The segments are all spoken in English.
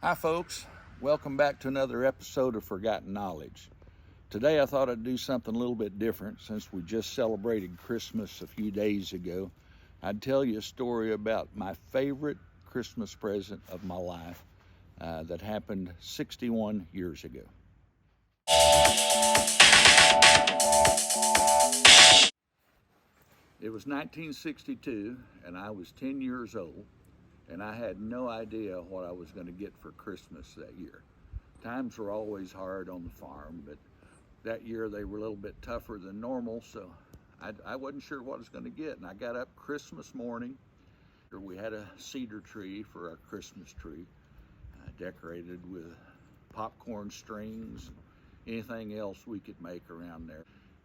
Hi folks, welcome back to another episode of Forgotten Knowledge. Today I thought I'd do something a little bit different since we just celebrated Christmas a few days ago. I'd tell you a story about my favorite Christmas present of my life that happened 61 years ago. It was 1962 and I was 10 years old. And I had no idea what I was going to get for Christmas that year. Times were always hard on the farm, but that year they were a little bit tougher than normal, so I wasn't sure what I was going to get. And I got up Christmas morning. We had a cedar tree for our Christmas tree, decorated with popcorn strings, anything else we could make around there.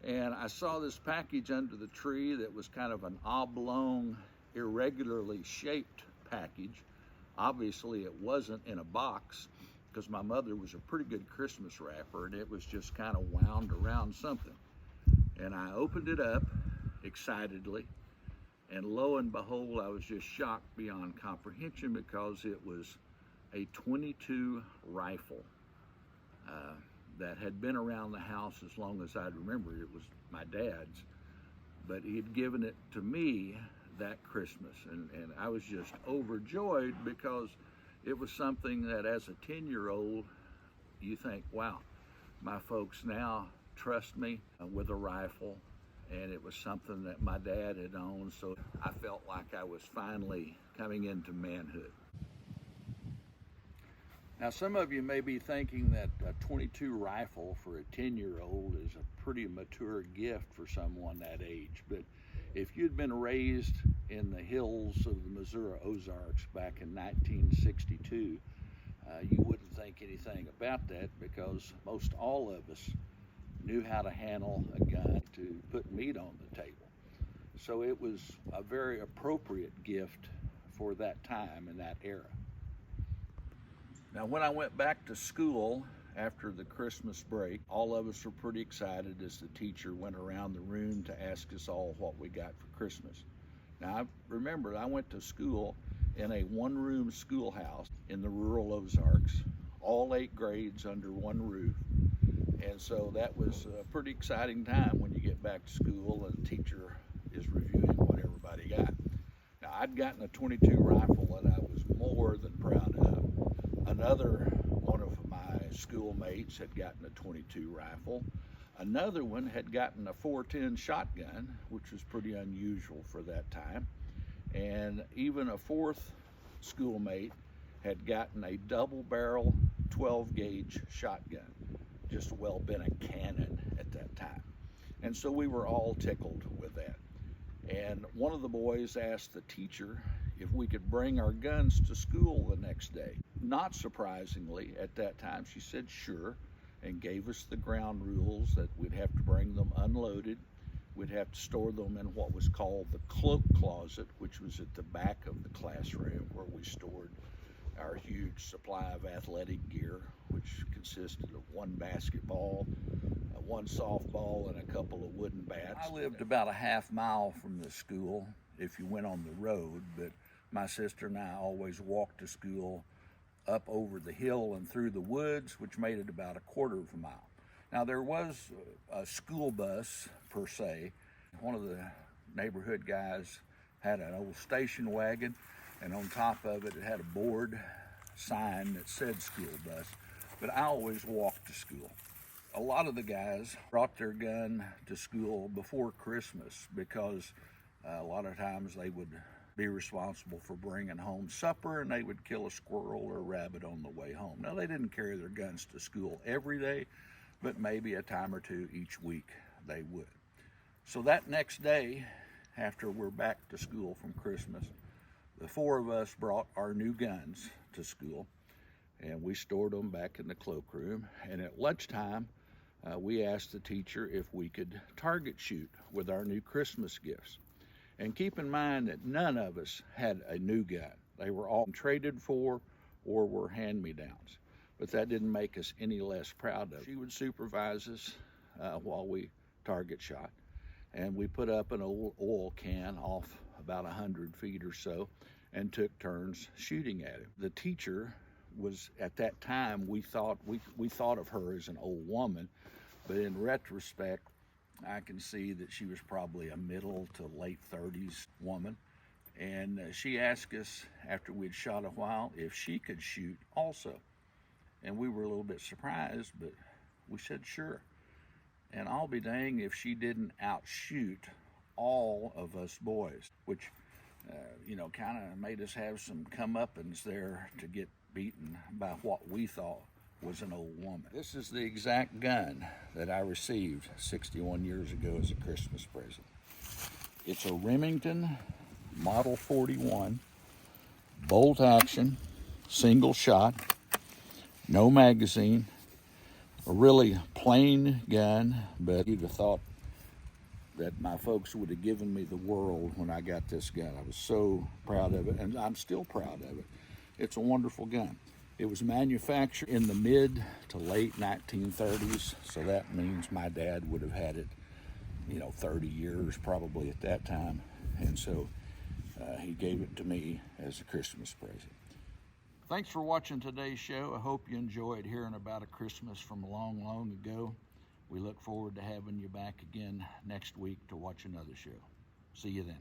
And I saw this package under the tree that was kind of an oblong, irregularly shaped package. Obviously it wasn't in a box because my mother was a pretty good Christmas wrapper and it was just kind of wound around something. And I opened it up excitedly, and lo and behold, I was just shocked beyond comprehension because it was a .22 rifle that had been around the house as long as I'd remember. It was my dad's, but he had given it to me that Christmas, and I was just overjoyed because it was something that as a 10-year-old you think, wow, my folks now trust me with a rifle, and it was something that my dad had owned, so I felt like I was finally coming into manhood. Now some of you may be thinking that a .22 rifle for a 10-year-old is a pretty mature gift for someone that age, but if you'd been raised in the hills of the Missouri Ozarks back in 1962, you wouldn't think anything about that because most all of us knew how to handle a gun to put meat on the table. So it was a very appropriate gift for that time and that era. Now when I went back to school after the Christmas break, all of us were pretty excited as the teacher went around the room to ask us all what we got for Christmas. Now I remember I went to school in a one-room schoolhouse in the rural Ozarks, all 8 grades under one roof. And so that was a pretty exciting time when you get back to school and the teacher is reviewing what everybody got. Now I'd gotten a .22 rifle that I was more than proud of. Another one of my schoolmates had gotten a .22 rifle. Another one had gotten a .410 shotgun, which was pretty unusual for that time. And even a fourth schoolmate had gotten a double barrel 12 gauge shotgun, just well been a cannon at that time. And so we were all tickled with that. And one of the boys asked the teacher if we could bring our guns to school the next day. Not surprisingly, at that time, she said sure, and gave us the ground rules that we'd have to bring them unloaded. We'd have to store them in what was called the cloak closet, which was at the back of the classroom where we stored our huge supply of athletic gear, which consisted of one basketball, one softball, and a couple of wooden bats. I lived about a half mile from the school if you went on the road, but my sister and I always walked to school up over the hill and through the woods, which made it about a quarter of a mile. Now there was a school bus per se. One of the neighborhood guys had an old station wagon, and on top of it, it had a board sign that said school bus, but I always walked to school. A lot of the guys brought their gun to school before Christmas because a lot of times they would be responsible for bringing home supper, and they would kill a squirrel or a rabbit on the way home. Now they didn't carry their guns to school every day, but maybe a time or two each week they would. So that next day, after we're back to school from Christmas, the 4 of us brought our new guns to school, and we stored them back in the cloakroom. And at lunchtime, we asked the teacher if we could target shoot with our new Christmas gifts. And keep in mind that none of us had a new gun. They were all traded for or were hand-me-downs. But that didn't make us any less proud of it. She would supervise us while we target shot. And we put up an old oil can off about 100 feet or so and took turns shooting at him. The teacher was, at that time, we thought of her as an old woman, but in retrospect, I can see that she was probably a middle to late 30s woman. And she asked us, after we'd shot a while, if she could shoot also. And we were a little bit surprised, but we said sure. And I'll be dang if she didn't outshoot all of us boys, which, kind of made us have some comeuppance there to get beaten by what we thought was an old woman. This is the exact gun that I received 61 years ago as a Christmas present. It's a Remington Model 41, bolt action, single shot, no magazine, a really plain gun, but you'd have thought that my folks would have given me the world when I got this gun. I was so proud of it, and I'm still proud of it. It's a wonderful gun. It was manufactured in the mid to late 1930s, so that means my dad would have had it, 30 years probably at that time, and so he gave it to me as a Christmas present. Thanks for watching today's show. I hope you enjoyed hearing about a Christmas from long, long ago. We look forward to having you back again next week to watch another show. See you then.